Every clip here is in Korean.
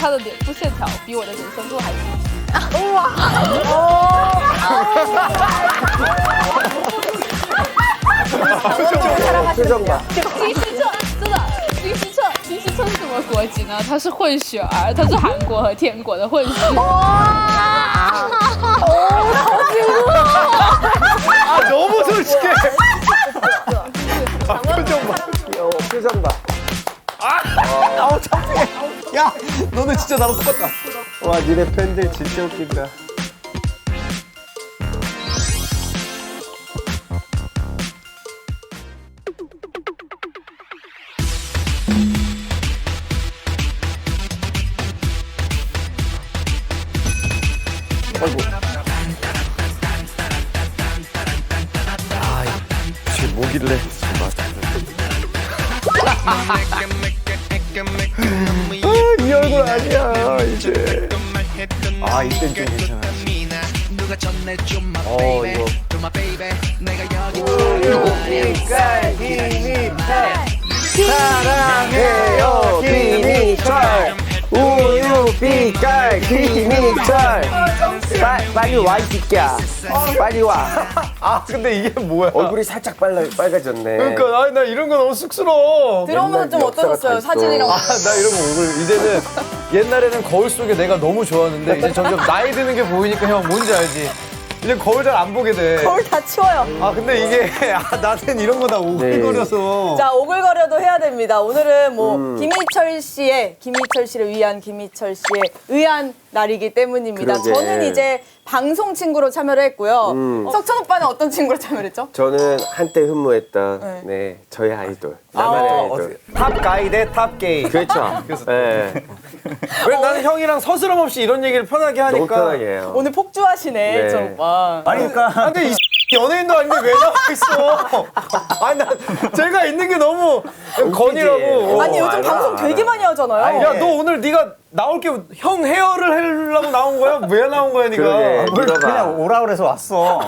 他的脸部线条比我的人生路还清晰。哇！표정 봐. 金希澈，真的，金希澈是什么国籍呢？他是混血儿，他是韩国和天国的混血。아, 너무 솔직해. 표정 봐. 귀여워. 표정 봐. 아우 창피해. 야, 너는 진짜 나랑 똑같다. 와, 니네 팬들 진짜 웃긴다. 쟤 뭐길래? 이 얼굴 아니야, 이제. 아, 이땐 좀 괜찮아. 이거. 사랑해요, 김희철. 우유 빛깔, 김희철. 빨리 와, 이 새끼야. 빨리 와. 아, 근데 이게 뭐야? 얼굴이 살짝 빨개졌네. 그러니까 나 이런 거 너무 쑥스러워. 들어오면 좀 어떠셨어요? 사진이랑. 아, 나 이런 거 오글. 이제는 옛날에는 거울 속에 내가 너무 좋았는데 이제 점점 나이 드는 게 보이니까 형 뭔지 알지? 이제 거울 잘 안 보게 돼. 거울 다 치워요. 아 근데 이게 나는 이런 거 다 오글거려서. 자, 오글거려도 해야 됩니다. 오늘은 뭐 김희철 씨를 위한 김희철 씨의 의한 날이기 때문입니다. 그러게. 저는 이제 방송 친구로 참여를 했고요. 석천 오빠는 어떤 친구로 참여를 했죠? 저는 한때 흠모했던 저희 아이돌. 나만의 아이돌. 탑 가이 대 탑 게이. 그렇죠. 네. 왜 나는 형이랑 서스럼 없이 이런 얘기를 편하게 하니까. 너무 편하게 해요. 오늘 폭주하시네, 네. 저 오빠. 아니 그러니까. 근데 이 연예인도 아닌데 왜 나와 있어? 아니 난 제가 있는 게 너무 건이라고. 아니, 요즘 알아, 방송 되게 알아. 많이 하잖아요. 야 너 오늘 네가 나올 게 형 헤어를 하려고 나온 거야? 왜 나온 거야 네가? 그러게. 뭘 물어봐. 오라 그래서 왔어.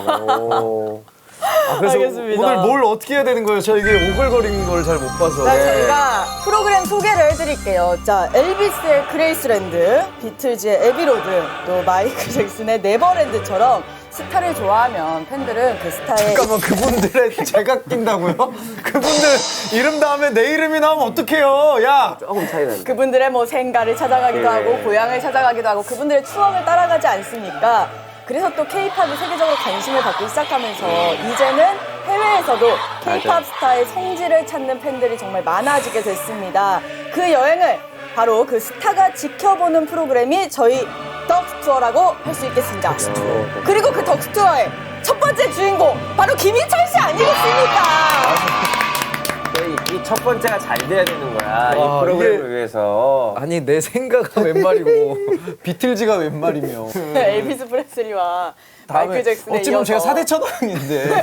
오. 그래서 알겠습니다. 오늘 뭘 어떻게 해야 되는 거예요? 저 이게 오글거리는 걸 잘 못 봐서. 자, 저희가 프로그램 소개를 해드릴게요. 자, 엘비스의 그레이스랜드, 비틀즈의 에비로드, 또 마이클 잭슨의 네버랜드처럼 스타를 좋아하면 팬들은 그 스타의 잠깐만 그분들의 제가 낀다고요? 그분들 이름 다음에 내 이름이 나오면 어떡해요? 야! 조금 차이 난다. 그분들의 뭐 생가를 찾아가기도 네. 하고 고향을 찾아가기도 하고 그분들의 추억을 따라가지 않습니까? 그래서 또 K-팝이 세계적으로 관심을 받기 시작하면서 이제는 해외에서도 K-팝 스타의 성지를 찾는 팬들이 정말 많아지게 됐습니다. 그 여행을 바로 그 스타가 지켜보는 프로그램이 저희 덕스투어라고 할 수 있겠습니다. 그리고 그 덕스투어의 첫 번째 주인공 바로 김희철 씨 아니겠습니까? 이 첫 번째가 잘 돼야 되는 거야. 와, 이 프로그램을 이게- 위해서. 아니 내 생가가 웬 말이고 비틀즈가 웬 말이며. 엘비스 프레슬리와 마이클 잭슨에 어찌 보면 제가 이어서 4대 천왕인데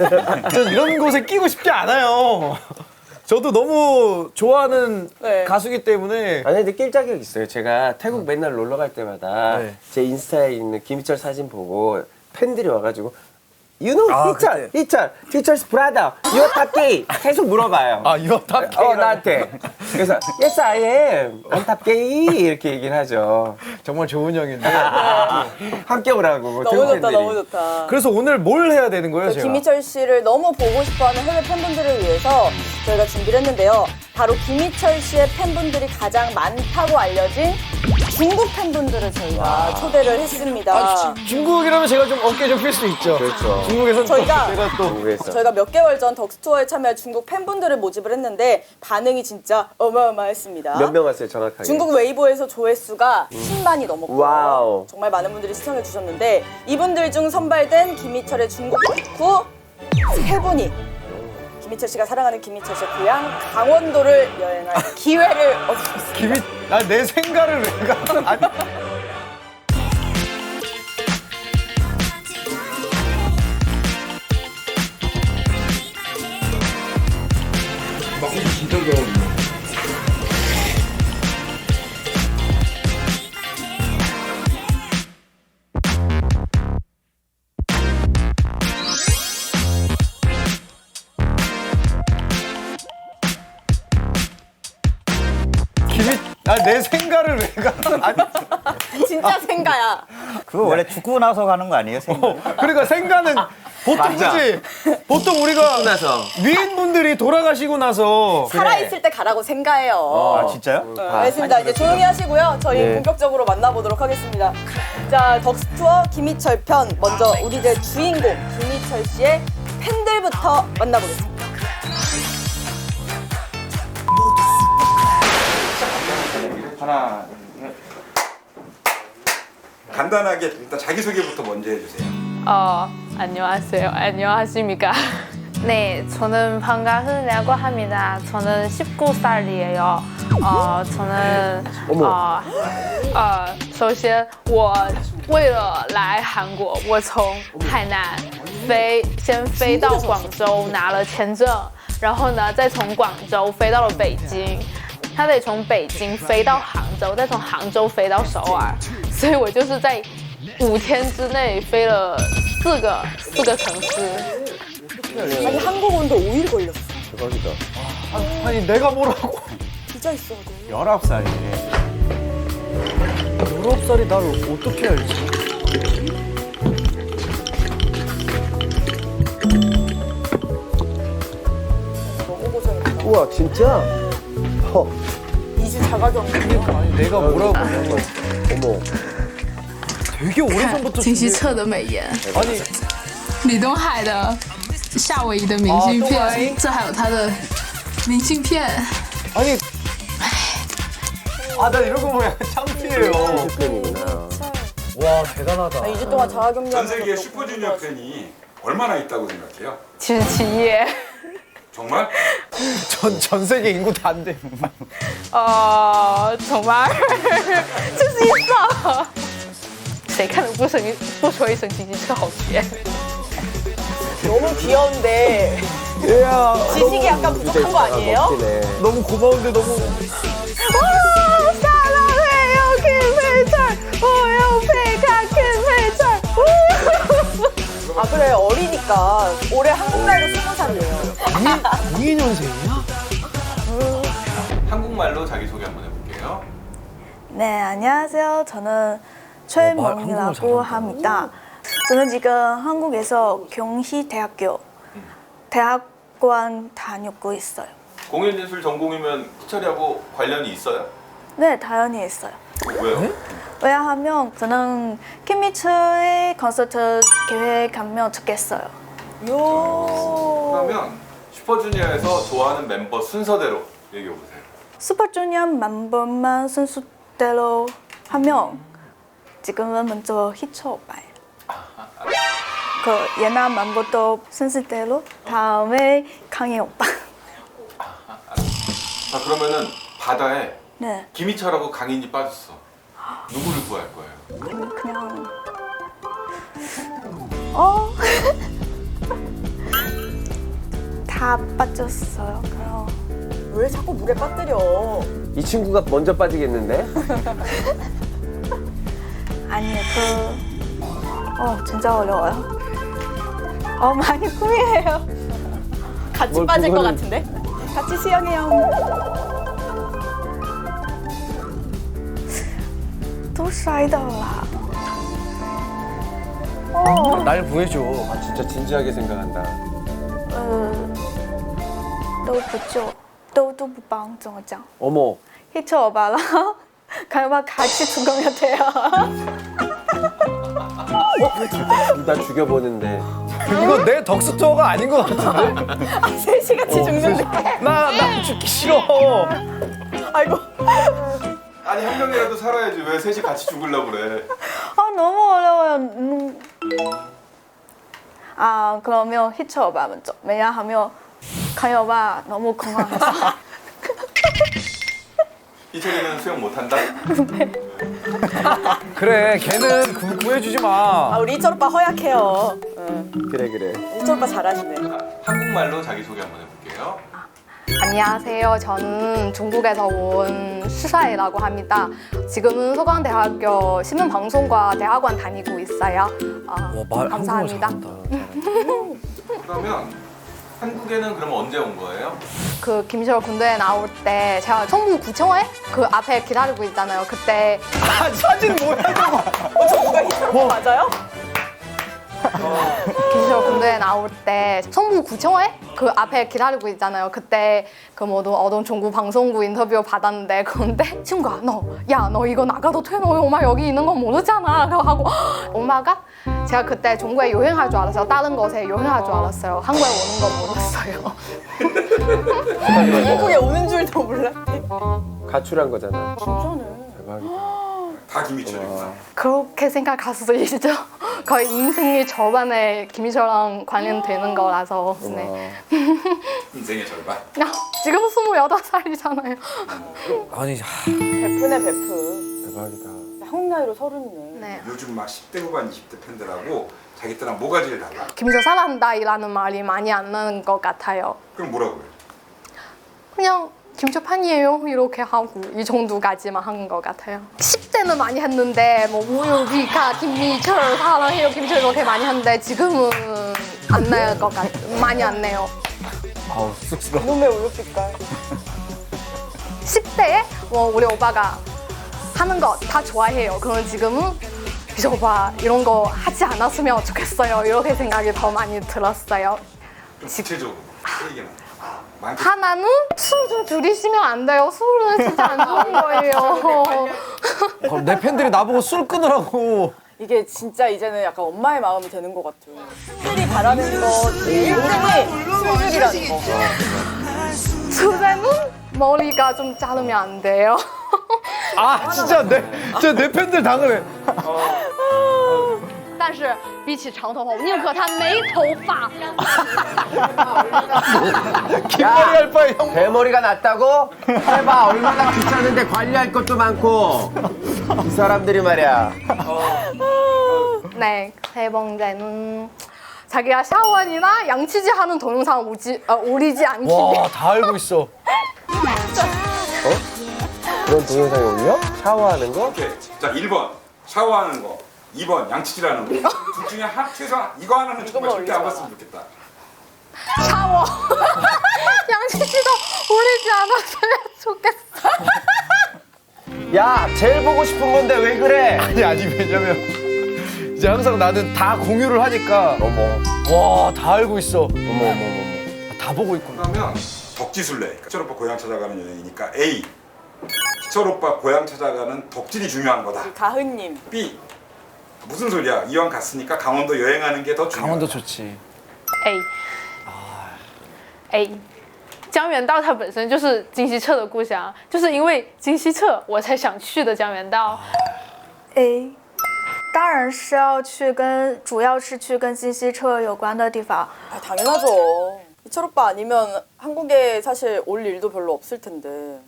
전 이런 곳에 끼고 싶지 않아요. 저도 너무 좋아하는 네. 가수기 때문에. 아니 근데 낄 자격 있어요. 제가 태국 맨날 놀러 갈 때마다 네. 제 인스타에 있는 김희철 사진 보고 팬들이 와가지고 You know 아, 희철, 희철, Teacher's brother, you're top gay 계속 물어봐요. 아 이거 다 나한테. 그래서 Yes I am, I'm top gay 이렇게 얘기를 하죠. 정말 좋은 형인데. 함께 오라고. 너무 태국 좋다, 팬들이. 너무 좋다. 그래서 오늘 뭘 해야 되는 거예요, 제가? 김희철 씨를 너무 보고 싶어하는 해외 팬분들을 위해서 저희가 준비를 했는데요. 바로 김희철 씨의 팬분들이 가장 많다고 알려진 중국 팬분들을 저희가 초대를 했습니다. 아, 중국이라면 제가 좀 어깨 좀 필 수 있죠. 그렇죠. 중국에서 저희가- 제가 또 중국에서. 저희가 몇 개월 전 덕스투어에 참여할 중국 팬분들을 모집을 했는데 반응이 진짜 어마어마했습니다. 몇 명 왔어요 정확하게? 중국 웨이보에서 조회수가 10만이 넘었고 와우. 정말 많은 분들이 시청해 주셨는데 이분들 중 선발된 김희철의 중국 덕후 3분이 김희철 씨가 사랑하는 김희철 씨의 고향 강원도를 여행할 기회를 얻으셨습니다. 김이 내 생가를 왜 가? 아니. 내 생가를 왜 가? 아니, 진짜 생가야. 그거 원래 죽고 나서 가는 거 아니에요? 생각? 그러니까 생가는 보통 맞아. 그지? 보통 우리가 나서 위인분들이 돌아가시고 나서 살아있을 때 가라고 생가해요. 아 진짜요? 알겠습니다. 이제 조용히 하시고요. 저희 네. 본격적으로 만나보도록 하겠습니다. 자, 덕스투어 김희철 편 먼저 우리들 주인공 김희철 씨의 팬들부터 만나보겠습니다. 하나, 둘, 셋. 간단하게 일단 자기소개부터 먼저 해주세요. 안녕하세요. 안녕하십니까. 네, 저는 방가훈이라고 합니다. 저는 19살이에요. 저는首先我为了来韩国，我从海南先飞到广州拿了签证，然后呢再从广州飞到了北京。他得从北京飞到杭州，再从杭州飞到首尔，所以我就是在5天之内飞了四个城市。 아니, 한국 온도 5일 걸렸어. 대박이다. 아니 내가 뭐라고? 비자 있어야 돼. 19살이네. 19살이 나를 어떻게 알지? 너무 고생했다. 우와 진짜? 2주 자가격리. 아니 내가 뭐라고? 어머. 되게 오래전부터 金希澈的美颜， 아니 李东海的夏威夷的明信哦东海片，这还有他的明信片。 아니 나 이런 거 보면 약간 창피해요. 팬이구나. 와 대단하다. 2주 동안 자가격리. 전 세계 슈퍼주니어 팬이 얼마나 있다고 생각해요? 77页， 정말? 전 세계 인구 다 안 돼. 정말 就是一早，谁看了不说一声金希澈好甜？ 너무 귀여운데 야. 지식이 약간 부족한 거 아니에요? 멋지네. 너무 고마운데 너무 下了会有 Kim 佩翠，我要配看 Kim 佩翠。 아 그래 어리니까 올해 한국 나이로 20살이에요. 92년생이야? 한국말로 자기소개 한번 해볼게요. 네, 안녕하세요. 저는 한국말 최명이라고 잘한다. 합니다. 저는 지금 한국에서 경희대학교 대학원 다니고 있어요. 공연예술 전공이면 희철이하고 관련이 있어요? 네, 당연히 있어요. 왜요? 왜냐하면 저는 김희철의 콘서트 계획하면 좋겠어요. 요. 그러면 슈퍼주니어에서 좋아하는 멤버 순서대로 얘기해보세요. 슈퍼주니어 멤버만 순서대로 하면 지금은 먼저 희철 오빠예요. 그 옛날 멤버도 순서대로 다음에 강희 오빠. 자 그러면은 바다에 네, 김희철하고 강인이 빠졌어. 누구를 구할 거예요? 그냥 다 빠졌어요. 그럼 왜 자꾸 물에 빠뜨려? 이 친구가 먼저 빠지겠는데? 아니요 진짜 어려워요. 많이 꿈이에요. 같이 뭘 빠질 것 그거는- 같은데? 같이 수영해요. 또摔倒了. 날 구해줘. 아 진짜 진지하게 생각한다. 都不救，都不帮，怎么讲？ 어머. 희철 오빠랑 강희 오빠 같이 죽으면 돼요. 둘 다 죽여보는데. 이거 내 덕스투어가 아닌 것 같은데? 셋이 같이 죽는데. 나 죽기 싫어. 아이고. 아니 한 명이라도 살아야지 왜 셋이 같이 죽으려고 그래. 너무 어려워요. 그러면 희철 오빠 먼저. 왜냐하면 강희 오빠 너무 건강해서. 희철이는 수영 못한다? 그래 걔는 구해주지 마. 우리 이철 오빠 허약해요. 그래. 이철 오빠 잘하시네. 한국말로 자기소개 한번 해볼게요. 안녕하세요. 저는 중국에서 온 시사이라고 합니다. 지금은 서강대학교 신문방송과 대학원 다니고 있어요. 말 감사합니다. 그러면 한국에는 그럼 언제 온 거예요? 그 김시월 군대에 나올 때 제가 성북구청에 그 앞에 기다리고 있잖아요. 그때 아, 사진 뭐야, 저거. 누가 히트로빠 맞아요? 김시월 군대에 나올 때 성북구청에 그 앞에 기다리고 있잖아요. 그때 그 뭐도 어떤 중국 방송국 인터뷰 받았는데 그런데 친구가 너 이거 나가도 돼? 너 엄마 여기 있는 거 모르잖아. 하고 엄마가 제가 그때 중국에 여행할 줄 알았어요. 다른 곳에 여행할 줄 알았어요. 한국에 오는 거 몰랐어요. 한국에 오는 줄도 몰랐대. 가출한 거잖아. 진짜네. 대박이다. 다 김희철이구나. 그렇게 생각할 수도 있죠. 거의 인생의 절반에 김희철랑 관련되는 거라서. 네. 인생의 절반. 지금 28살이잖아요. 아니, 베프네 베프. 대박이다. 한국 나이로 30이네. 네. 요즘 막 10대 후반 20대 팬들하고 자기 때랑 뭐가 제일 달라? 김희철 사랑한다이라는 말이 많이 안 나는 것 같아요. 그럼 뭐라고요? 그냥 김희철 팬이에요 이렇게 하고 이 정도까지만 한 것 같아요. 10대는 많이 했는데 뭐 우유비가 김희철 사랑해요 김희철 이렇게 많이 했는데 지금은 안 나요 것 같. 많이 안 내요. 아우, 쑥스러워. 이놈의 우유빛깔. 10대에 뭐 우리 오빠가 하는 거 다 좋아해요. 그럼 지금은 비저 오빠 이런 거 하지 않았으면 좋겠어요. 이렇게 생각이 더 많이 들었어요. 좀 구체적으로 얘기나. 하나는 술 좀 줄이시면 안 돼요. 술은 진짜 안 좋은 거예요. 내 팬들이 나보고 술 끊으라고. 이게 진짜 이제는 약간 엄마의 마음이 되는 것 같아요. 팬들이 바라는 거 제일 큰 술줄이라는 거. 술에는 머리가 좀 자르면 안 돼요. 아, 진짜 내 팬들 당연해. 但是比起长头发，我宁可他没头发。 긴머리 할 바에 형. 대머리가 낫다고? 해봐. 얼마나 귀찮은데 관리할 것도 많고. 이 사람들이 말이야. 네, 세 번째는 자기가 샤워원이나 양치질 하는 동영상 올리지 않기. 와, 다 알고 있어. 그런 동영상이 올려? 샤워하는 거? 오케이. 자 1번 샤워하는 거, 2번 양치질하는 거. 둘 중에 최소한 이거 하나는 정말 절대 안 봤으면 좋겠다. 샤워. 양치질도 올리지 않았으면 좋겠어. 야, 제일 보고 싶은 건데 왜 그래? 아니, 왜냐면 이제 항상 나는 다 공유를 하니까. 어머, 와, 다 알고 있어. 어머. 다 보고 있구나. 그러면 덕지술래. 희철 오빠 고향 찾아가는 여행이니까 A. 희철 오빠 고향 찾아가는 덕질이 중요한 거다. 가은님. B. 무슨 소리야? 이왕 갔으니까 강원도 여행하는 게 더 중요하다. 강원도 좋지. A，江原道它本身就是金希澈的故乡，就是因为金希澈我才想去的江原道。 A，当然是要去主要是去跟金希澈有关的地方。 아, 당연하죠. 희철 오빠 아니면 한국에 사실 올 일도 별로 없을 텐데.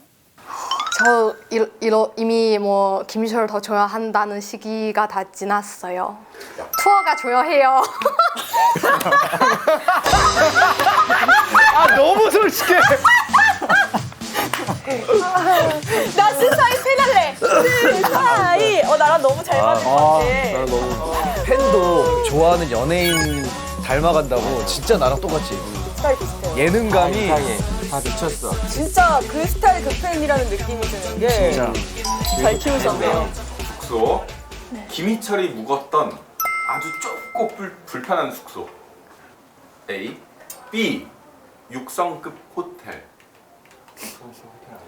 저 이미 뭐 김희철 더 좋아한다는 시기가 다 지났어요. 투어가 좋아해요. 아, 너무 솔직해. 나 스사이 팬할래. 스사이. 나랑 너무 잘 맞는 것 같아. 너무. 팬도 좋아하는 연예인 닮아간다고 진짜 나랑 똑같지. 스타일 비슷해요. 예능감이 이상해. 다 미쳤어. 진짜 그 스타일 그 팬이라는 느낌이 드는 게 잘 키우셨네요. 숙소. 김희철이 묵었던 아주 좁고 불편한 숙소. A. B. 6성급 호텔.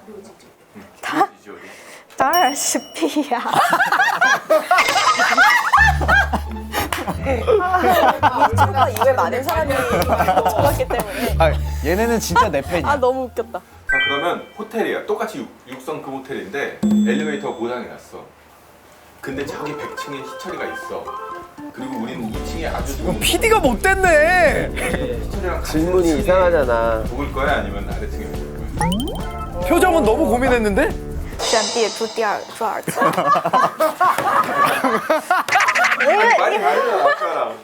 묘지지 어디? 当然是 B 呀、 희철 오빠 이외에 많은 사람이 좋았기 때문에. 아, 얘네는 진짜 내 팬이야. 아 너무 웃겼다. 자 그러면 호텔이야. 똑같이 6성급 호텔인데 엘리베이터가 고장이 났어. 근데 저기 100층에 희철이가 있어. 그리고 우리는 2층에 아주 좋은 PD가 못됐네. 희철이랑 같이 질문이 이상하잖아. 묵을 거야 아니면 아래층에 묵을 거야? 표정은 너무 고민했는데? 选 B 住住2层。 많이 다르잖아 아까랑.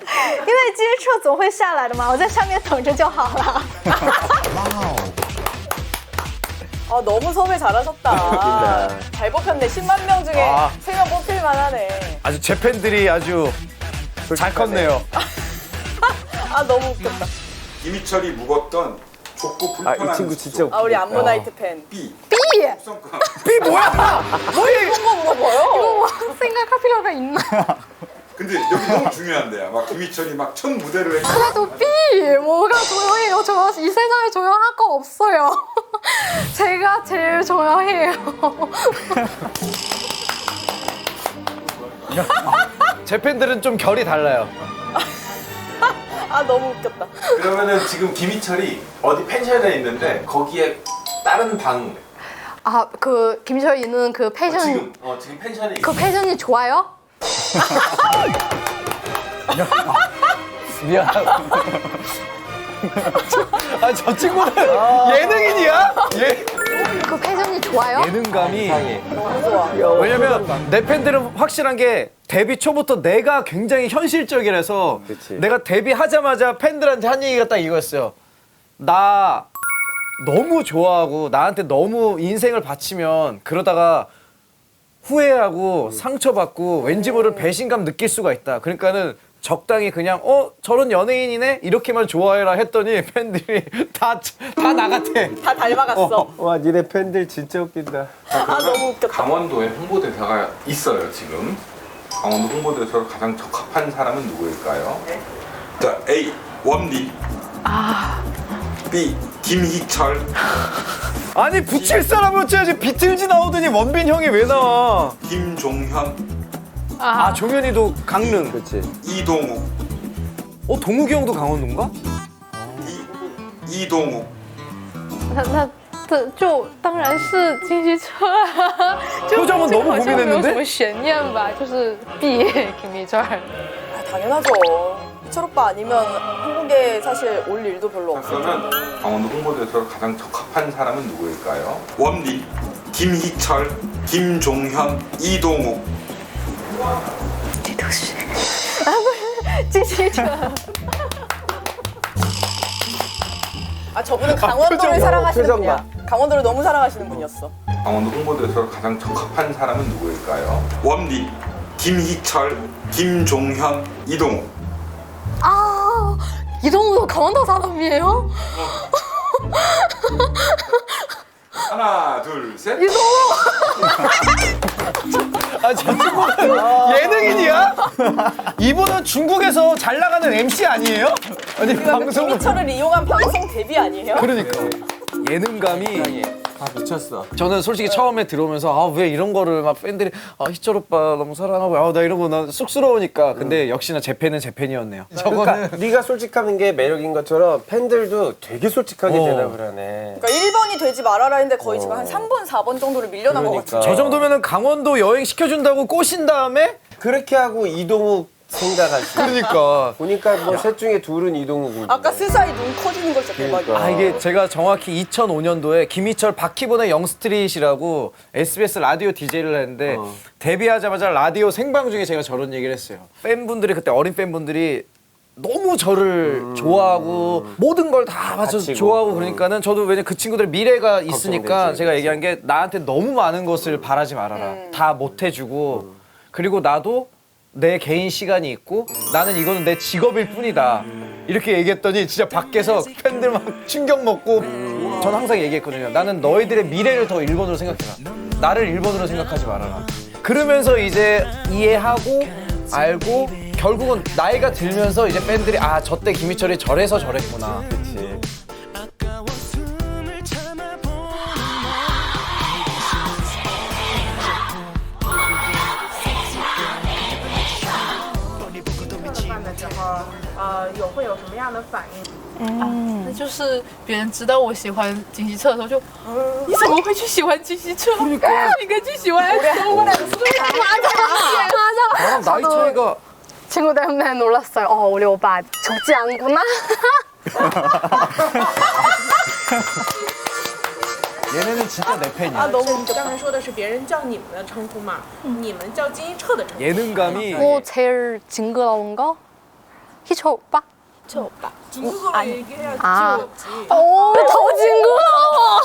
因为金希澈总会下来的嘛，我在上面等着就好了。 아 너무 섭외 잘하셨다. 웃긴다. 잘 뽑혔네. 10만 명 중에 아. 3명 뽑힐만 하네. 아주 제 팬들이 아주 잘 컸네요. 아 너무 웃겼다. 김희철이 묵었던 좁고 불편한 이 친구 진짜 아, 우리 암모나이트 팬. B. B! 육성급. 삐 뭐야? 이런 거 물어봐요. 생각할 필요가 있나? 근데 여기 너무 중요한데요. 막 김희철이 막 첫 무대를 했 그래도 B! 뭐가 조용해요? 저 이 세상에 조용할 거 없어요. 제가 제일 조용해요. 제 팬들은 좀 결이 달라요. 아, 너무 웃겼다. 그러면은 지금 김희철이 어디 펜션에 있는데 거기에 다른 방 아, 그 김철 있는 그 패션 지금 펜션에 그 패션이 좋아요? 미안. 아, 저 친구는 예능인이야? 그 패션이 좋아요? 예능감이. 너무 좋아. 왜냐면 내 팬들은 확실한 게 데뷔 초부터 내가 굉장히 현실적이라서 그치. 내가 데뷔하자마자 팬들한테 한 얘기가 딱 이거였어요. 나 너무 좋아하고 나한테 너무 인생을 바치면 그러다가 후회하고 상처받고 왠지 모를 배신감 느낄 수가 있다. 그러니까는 적당히 그냥 저런 연예인이네 이렇게만 좋아해라 했더니 팬들이 다 나갔대. 다 닮아갔어. 와 니네 팬들 진짜 웃긴다. 아, 너무 웃겼다. 강원도에 홍보대사가 있어요 지금. 강원도 홍보대사로 가장 적합한 사람은 누구일까요? 자, A. 원리. B. 김희철. 아니 붙일 사람으로 쳐야지. 비틀즈 나오더니 원빈 형이 왜 나와? 김종현. 아 종현이도 강릉. 그렇지. 이동욱. 동욱이 형도 강원도인가? 이동욱. 那就当然是金希澈啊，就 표정은 这个 너무 好像没有什 고민했는데? 么悬念吧，就是 B 김희철。 아, 당연하죠. 희철 오빠 아니면 한국에 사실 올 일도 별로 자, 없을 그러면 텐데. 강원도 홍보대사로 가장 적합한 사람은 누구일까요? 원리. 김희철. 김종현. 이동욱. 这都是啊，不是金希澈。 아, 저분은 강원도를 표정 사랑하시는 봐. 분이야. 강원도를 너무 사랑하시는 분이었어. 강원도 홍보대사로 가장 적합한 사람은 누구일까요? 원리. 김희철. 김종현. 이동욱. 아, 이동우도 강원도 사람이에요? 하나, 둘, 셋. 아, 저 친구는 예능인이야? 이분은 중국에서 잘 나가는 MC 아니에요? 아니 방송을. 김희철을 이용한 방송 데뷔 아니에요? 그러니까 예능감이. 아 미쳤어. 저는 솔직히 처음에 들어오면서 왜 이런 거를 막 팬들이 희철 오빠 너무 사랑하고 나 이런 거 나 쑥스러우니까. 근데 역시나 제 팬은 제 팬이었네요. 그러니까 네가 솔직하는 게 매력인 것처럼 팬들도 되게 솔직하게 대답을 하네. 그러니까 1번이 되지 말아라 했는데 거의 지금 한 3번, 4번 정도를 밀려난 것 그러니까. 같아요. 저 정도면은 강원도 여행 시켜준다고 꼬신 다음에. 그렇게 하고 이동욱 생각할 수. 그러니까. 보니까 뭐 셋 중에 둘은 이동욱인데. 아까 스사이 눈 커지는 거 진짜 대박이야. 그러니까. 이게 제가 정확히 2005년도에 김희철 박희본의 영스트릿이라고 SBS 라디오 DJ를 했는데 데뷔하자마자 라디오 생방 중에 제가 저런 얘기를 했어요. 팬분들이 그때 어린 팬분들이 너무 저를 좋아하고 모든 걸 다 맞춰서 바치고. 좋아하고 그러니까는 저도 왜냐면 그 친구들 미래가 있으니까 걱정되지. 제가 얘기한 게 나한테 너무 많은 것을 바라지 말아라. 다 못 해주고 그리고 나도 내 개인 시간이 있고 나는 이거는 내 직업일 뿐이다. 이렇게 얘기했더니 진짜 밖에서 팬들 막 충격 먹고 저는 항상 얘기했거든요. 나는 너희들의 미래를 더 1번으로 생각해라. 나를 1번으로 생각하지 말아라. 그러면서 이제 이해하고 알고 결국은 나이가 들면서 이제 팬들이 저 때 김희철이 저래서 저랬구나. 그치.那就是别人知道我喜欢金希澈的时候就，你怎么会去喜欢金希澈？你应该去喜欢周文。 맞아. 나이 차이가 친구 때문에 놀랐어요. 우리 오빠 적지 않구나. 얘네는 진짜 내 팬이야. 아, 너무 웃겼다. 刚才说的是别人叫你们的称呼嘛，你们叫金一澈的称呼。 예능감이 뭐 제일 징그러운 거? 희철 오빠? 희철 오빠. 징그러워 얘기해야지. 아. 징그럽지. 더 징그러워.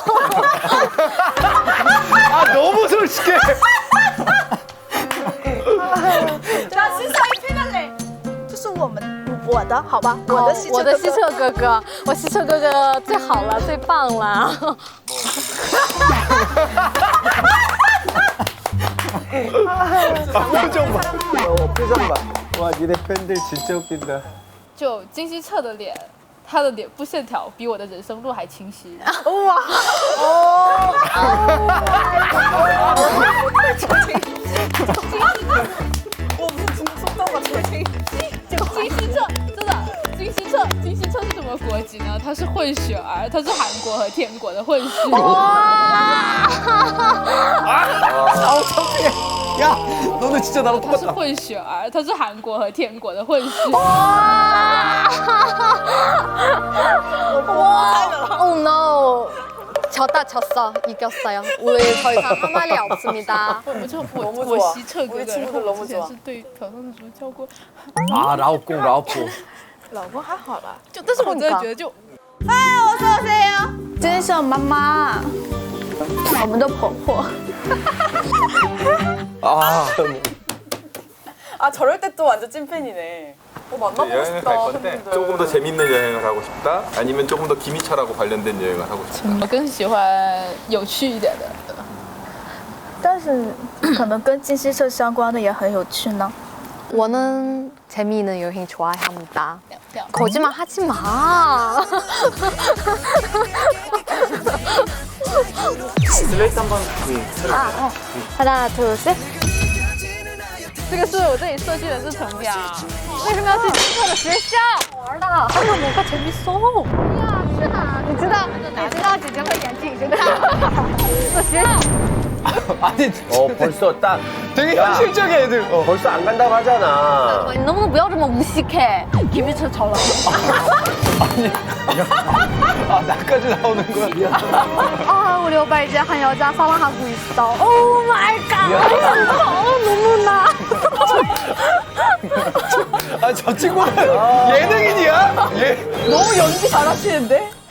너무 솔직해. 就是我我的，好吧？我的西我的西澈哥哥。澈哥哥，我西澈哥哥最好了，最棒了。 표정 봐. 표정 봐. 와, 니네 팬들 진짜 웃긴다. 就金希澈的脸，她的脸部线条比我的人生路还清晰。金希澈是什么国籍呢？他是混血儿，他是韩国和天国的混血。 아우, 창피해. 야, 너는 진짜 나랑 他是 똑같다. 混血儿，他是韩国和天国的混血。 Oh no. 졌어. 이겼어요. 우리 더 이상 할 말이 없습니다. 我西澈哥哥，然后我之前是对朴赞竹叫过， 아, 라오공, 라오포. 老公还好啦，就但是我真的觉得就。 金希澈妈妈，我们的婆婆。 아, 아 저럴 때 또 완전 찐팬이네. 만나보고 여행을 싶다. 갈 건데 팬분들. 조금 더 재밌는 여행을 하고 싶다. 아니면 조금 더 김희철하고 관련된 여행을 하고 싶다. 我更喜欢有趣一点的。但是可能跟金希澈相关的也很有趣呢。 저는 재미있는 여행 좋아합니다. 거짓말 하지 마. 슬레이트 한번 하나, 둘, 셋. 这个是我这里设计的是城墙，为什么要去金澈的学校玩的？하면 뭔가 재밌어. 야, 是啊，你知道姐姐会演景，真的。我学校。 아니, 벌써 딱 되게 야. 현실적인 애들. 벌써 안 간다고 하잖아. 너무 不要这么무식해. 김희철 잘 나왔어. 아, 나까지 나오는 거야. 아, 우리 오빠 이제 한 여자 사랑하고 있어. 오 마이 갓. 너무나. 아, 저 친구는 예능인이야? 예. 너무 연기 잘하시는데?